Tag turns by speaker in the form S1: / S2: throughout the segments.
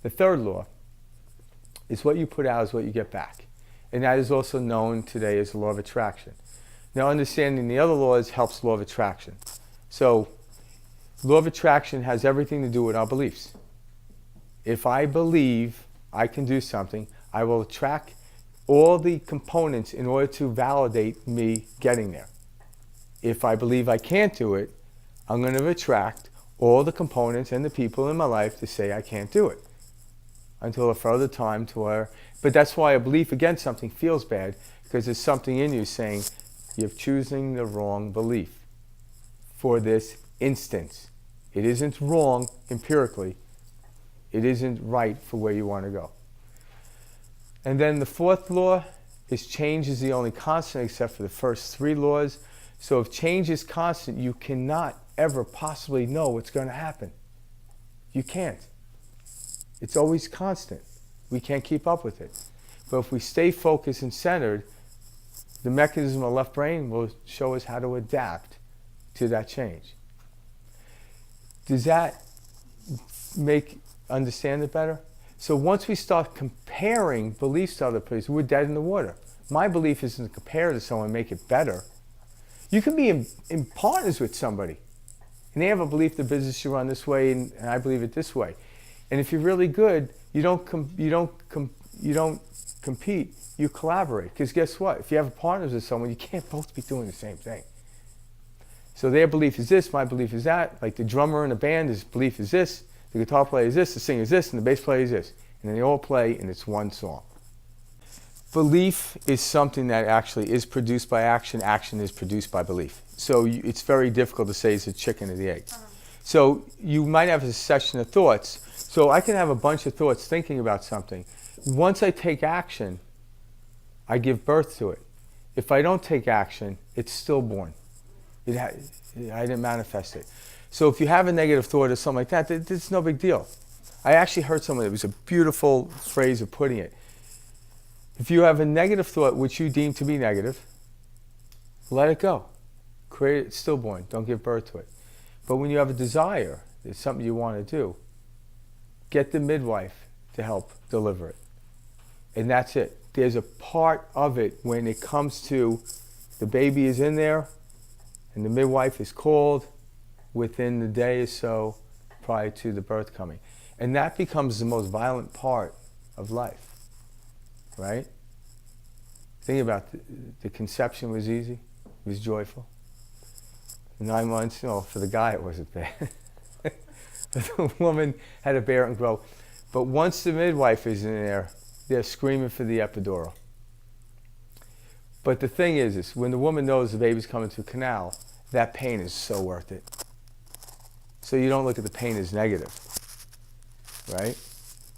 S1: The third law is what you put out is what you get back. And that is also known today as the law of attraction. Now, understanding the other laws helps law of attraction. So, law of attraction has everything to do with our beliefs. If I believe I can do something, I will attract all the components in order to validate me getting there. If I believe I can't do it, I'm going to attract all the components and the people in my life to say I can't do it until a further time to where, but that's why a belief against something feels bad, because there's something in you saying you're choosing the wrong belief for this instance. It isn't wrong empirically. It isn't right for where you want to go. And then the fourth law is change is the only constant except for the first three laws. So if change is constant, you cannot ever possibly know what's going to happen. You can't. It's always constant. We can't keep up with it. But if we stay focused and centered, the mechanism of the left brain will show us how to adapt to that change. Does that understand it better? So once we start comparing beliefs to other people, we're dead in the water. My belief isn't to compare to someone and make it better. You can be in partners with somebody, and they have a belief the business should run this way, and I believe it this way. And if you're really good, you don't compete. You collaborate. Because guess what? If you have partners with someone, you can't both be doing the same thing. So their belief is this, my belief is that. Like the drummer in a band, his belief is this, the guitar player is this, the singer is this, and the bass player is this. And then they all play, and it's one song. Belief is something that actually is produced by action. Action is produced by belief. So it's very difficult to say it's a chicken or the egg. So you might have a session of thoughts. So I can have a bunch of thoughts thinking about something. Once I take action, I give birth to it. If I don't take action, it's stillborn. I didn't manifest it. So if you have a negative thought or something like that, it's no big deal. I actually heard someone, it was a beautiful phrase of putting it. If you have a negative thought which you deem to be negative, let it go. Create it stillborn. Don't give birth to it. But when you have a desire, it's something you want to do, get the midwife to help deliver it. And that's it. There's a part of it when it comes to the baby is in there and the midwife is called within the day or so prior to the birth coming. And that becomes the most violent part of life, right? Think about the conception was easy, it was joyful. 9 months, for the guy it wasn't bad. The woman had to bear it and grow. But once the midwife is in there, they're screaming for the epidural. But the thing is when the woman knows the baby's coming through canal, that pain is so worth it. So you don't look at the pain as negative, right?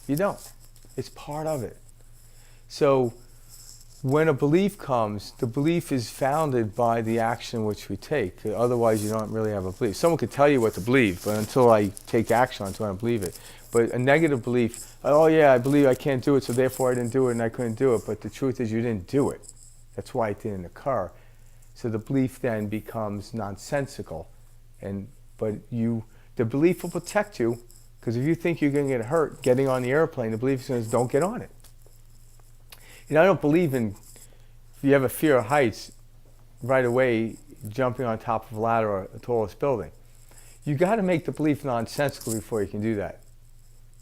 S1: You don't. It's part of it. So when a belief comes, the belief is founded by the action which we take. Otherwise, you don't really have a belief. Someone could tell you what to believe, but until I take action on it, I don't believe it. But a negative belief, oh yeah, I believe I can't do it, so therefore I didn't do it and I couldn't do it. But the truth is you didn't do it. That's why it didn't occur. So the belief then becomes nonsensical. The belief will protect you, because if you think you're going to get hurt getting on the airplane, the belief says don't get on it. I don't believe in, if you have a fear of heights, right away jumping on top of a ladder or the tallest building. You got to make the belief nonsensical before you can do that.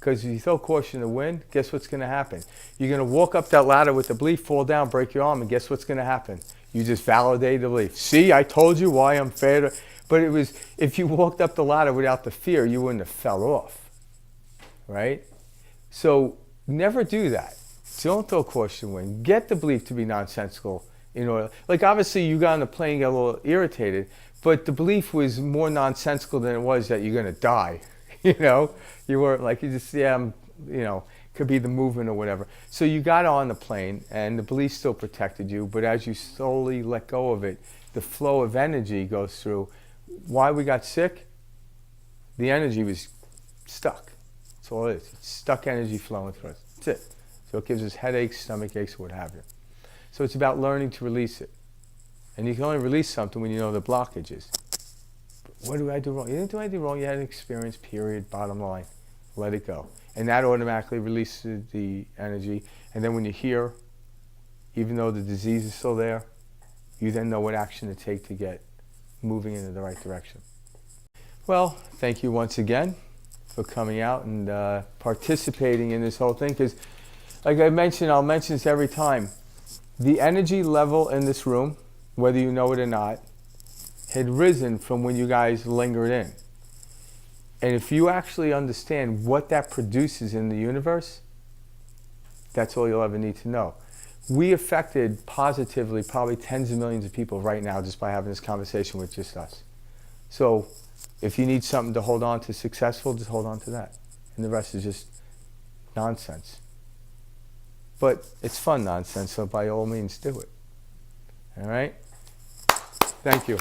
S1: Because if you throw caution to the wind, guess what's going to happen? You're going to walk up that ladder with the belief, fall down, break your arm, and guess what's going to happen? You just validate the belief. See, I told you why I'm fair. But it was, if you walked up the ladder without the fear, you wouldn't have fell off, right? So never do that. Don't throw caution to the wind. Get the belief to be nonsensical in order. Like obviously you got on the plane, got a little irritated, but the belief was more nonsensical than it was that you're going to die. You weren't like, you just, could be the movement or whatever. So you got on the plane and the belief still protected you, but as you slowly let go of it, the flow of energy goes through. Why we got sick? The energy was stuck. That's all it is. It's stuck energy flowing through us. That's it. So it gives us headaches, stomach aches, what have you. So it's about learning to release it. And you can only release something when you know the blockage is. What did I do wrong? You didn't do anything wrong. You had an experience, period, bottom line. Let it go. and that automatically releases the energy. And then when you hear, even though the disease is still there, you then know what action to take to get moving in the right direction. Well, thank you once again for coming out and participating in this whole thing, because like I mentioned, I'll mention this every time, the energy level in this room, whether you know it or not, had risen from when you guys lingered in. And if you actually understand what that produces in the universe, that's all you'll ever need to know. We affected positively probably tens of millions of people right now just by having this conversation with just us. So if you need something to hold on to successful, just hold on to that. And the rest is just nonsense. But it's fun nonsense, so by all means do it. All right? Thank you.